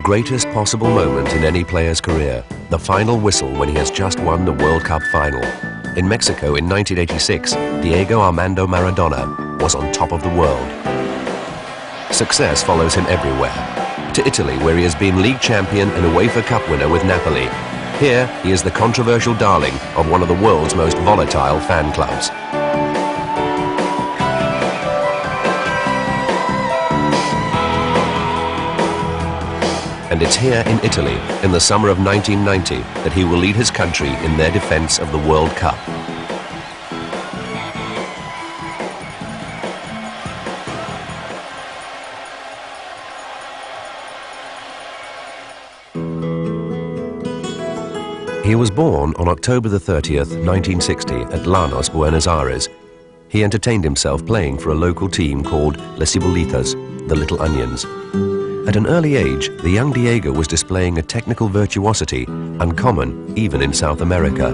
greatest possible moment in any player's career, the final whistle when he has just won the World Cup final. In Mexico in 1986, Diego Armando Maradona was on top of the world. Success follows him everywhere. To Italy, where he has been league champion and UEFA Cup winner with Napoli. Here, he is the controversial darling of one of the world's most volatile fan clubs. And it's here in Italy, in the summer of 1990, that he will lead his country in their defense of the World Cup. He was born on October the 30th, 1960, at Llanos, Buenos Aires. He entertained himself playing for a local team called Les Cibolitas, the Little Onions. At an early age, the young Diego was displaying a technical virtuosity uncommon even in South America.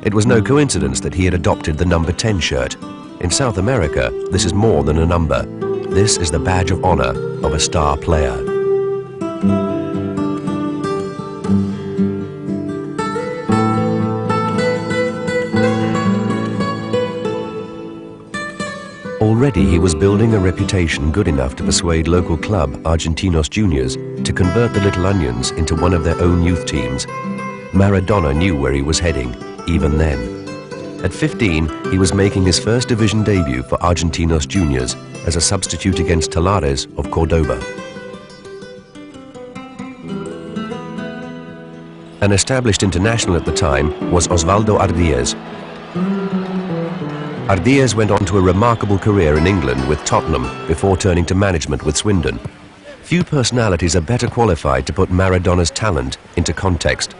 It was no coincidence that he had adopted the number 10 shirt. In South America, this is more than a number. This is the badge of honor of a star player. Already he was building a reputation good enough to persuade local club Argentinos Juniors to convert the Little Onions into one of their own youth teams. Maradona knew where he was heading, even then. At 15, he was making his first division debut for Argentinos Juniors as a substitute against Talares of Cordoba. An established international at the time was Osvaldo Ardiez. Ardiez went on to a remarkable career in England with Tottenham before turning to management with Swindon. Few personalities are better qualified to put Maradona's talent into context.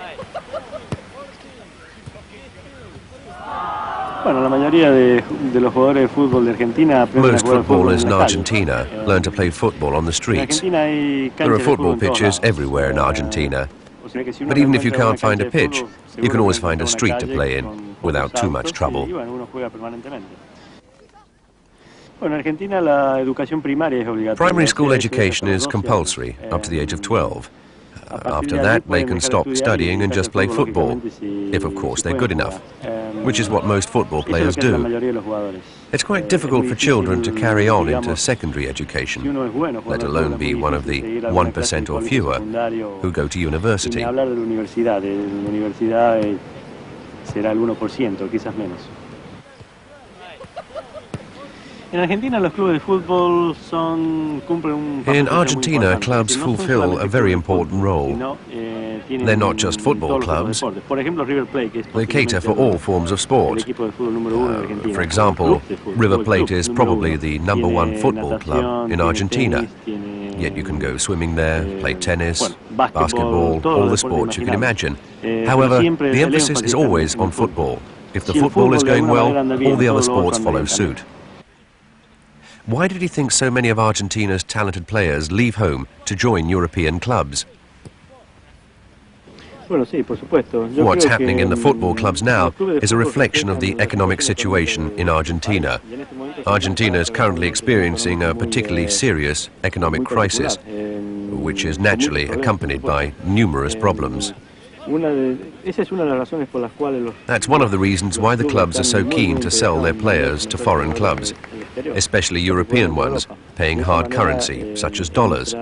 Most footballers in Argentina learn to play football on the streets. There are football pitches everywhere in Argentina. But even if you can't find a pitch, you can always find a street to play in without too much trouble. Primary school education is compulsory up to the age of 12. After that, they can stop studying and just play football, if of course they're good enough, which is what most football players do. It's quite difficult for children to carry on into secondary education, let alone be one of the 1% or fewer who go to university. In Argentina, clubs fulfill a very important role. They're not just football clubs. They cater for all forms of sport. For example, River Plate is probably the #1 football club in Argentina. Yet you can go swimming there, play tennis, basketball, all the sports you can imagine. However, the emphasis is always on football. If the football is going well, all the other sports follow suit. Why did he think so many of Argentina's talented players leave home to join European clubs? What's happening in the football clubs now is a reflection of the economic situation in Argentina. Argentina is currently experiencing a particularly serious economic crisis, which is naturally accompanied by numerous problems. That's one of the reasons why the clubs are so keen to sell their players to foreign clubs, especially European ones, paying hard currency, such as dollars.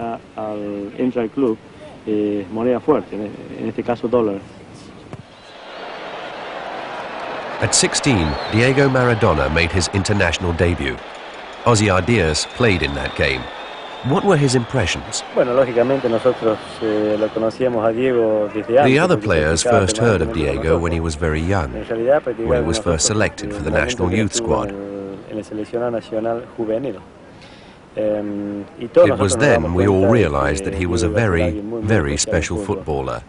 At 16, Diego Maradona made his international debut. Ozzy Ardiez played in that game. What were his impressions? The other players first heard of Diego when he was very young, when he was first selected for the national youth squad. It was then we all realized that he was a very, very special footballer.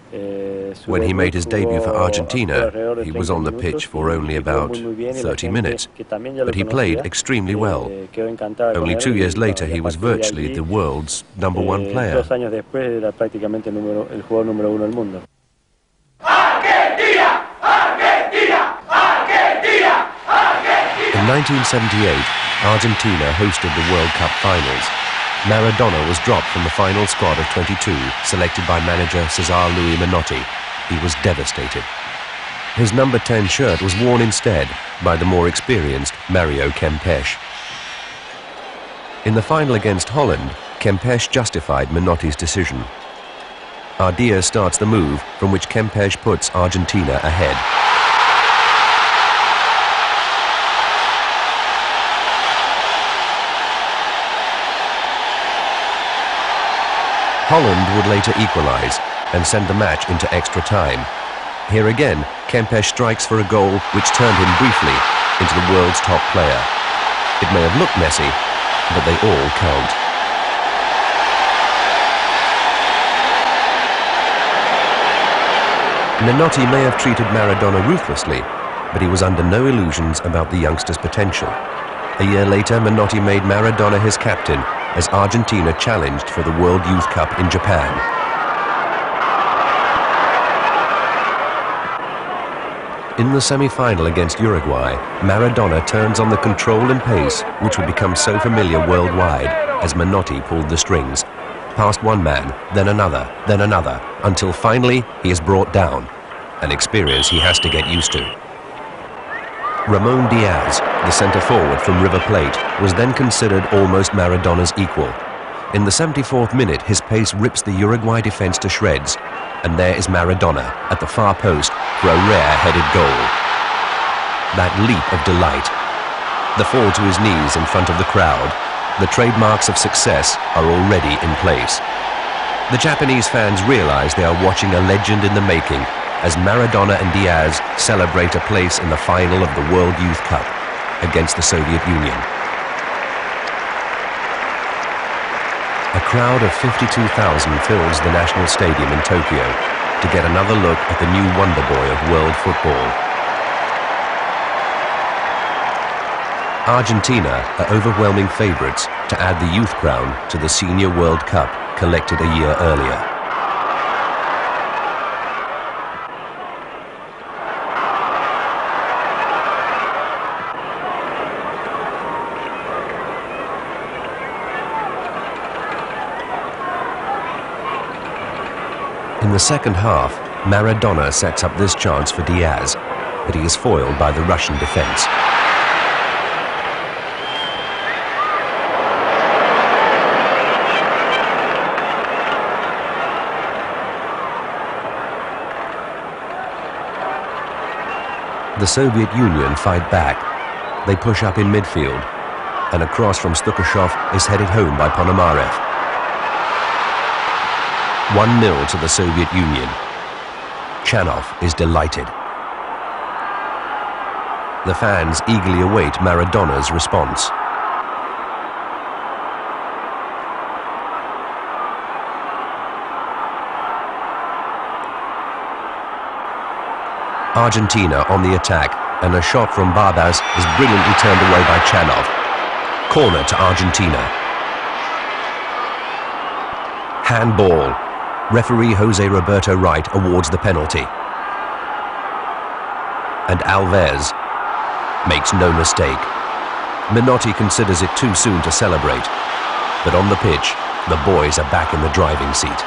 When he made his debut for Argentina, he was on the pitch for only about 30 minutes, but he played extremely well. Only 2 years later, he was virtually the world's #1 player. In 1978, Argentina hosted the World Cup finals. Maradona was dropped from the final squad of 22, selected by manager Cesar Luis Menotti. He was devastated. His number 10 shirt was worn instead by the more experienced Mario Kempes. In the final against Holland, Kempes justified Menotti's decision. Ardia starts the move, from which Kempes puts Argentina ahead. Holland would later equalize and send the match into extra time. Here again, Kempes strikes for a goal which turned him briefly into the world's top player. It may have looked messy, but they all count. Menotti may have treated Maradona ruthlessly, but he was under no illusions about the youngster's potential. A year later, Menotti made Maradona his captain as Argentina challenged for the World Youth Cup in Japan. In the semi-final against Uruguay, Maradona turns on the control and pace which would become so familiar worldwide as Menotti pulled the strings. Past one man, then another, until finally he is brought down, an experience he has to get used to. Ramon Diaz, the centre-forward from River Plate, was then considered almost Maradona's equal. In the 74th minute, his pace rips the Uruguay defence to shreds, and there is Maradona at the far post for a rare-headed goal. That leap of delight, the fall to his knees in front of the crowd, the trademarks of success are already in place. The Japanese fans realize they are watching a legend in the making as Maradona and Diaz celebrate a place in the final of the World Youth Cup against the Soviet Union. A crowd of 52,000 fills the National Stadium in Tokyo to get another look at the new wonder boy of world football. Argentina are overwhelming favourites to add the youth crown to the Senior World Cup collected a year earlier. In the second half, Maradona sets up this chance for Diaz, but he is foiled by the Russian defence. The Soviet Union fight back. They push up in midfield, and a cross from Stukashov is headed home by Ponomarev. 1-0 to the Soviet Union. Chanov is delighted. The fans eagerly await Maradona's response. Argentina on the attack, and a shot from Barbas is brilliantly turned away by Chanov. Corner to Argentina. Handball. Referee Jose Roberto Wright awards the penalty. And Alves makes no mistake. Menotti considers it too soon to celebrate, but on the pitch, the boys are back in the driving seat.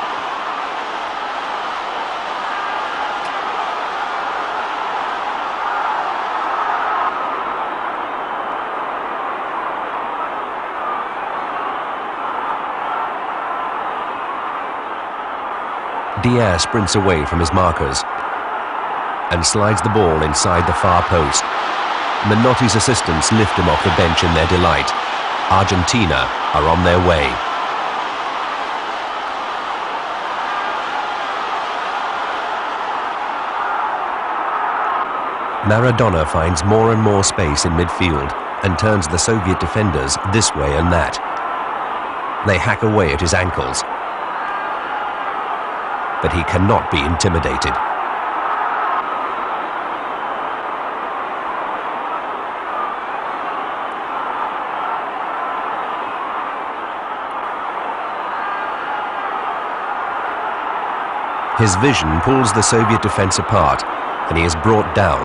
Diaz sprints away from his markers and slides the ball inside the far post. Menotti's assistants lift him off the bench in their delight. Argentina are on their way. Maradona finds more and more space in midfield and turns the Soviet defenders this way and that. They hack away at his ankles, but he cannot be intimidated. His vision pulls the Soviet defense apart, and he is brought down.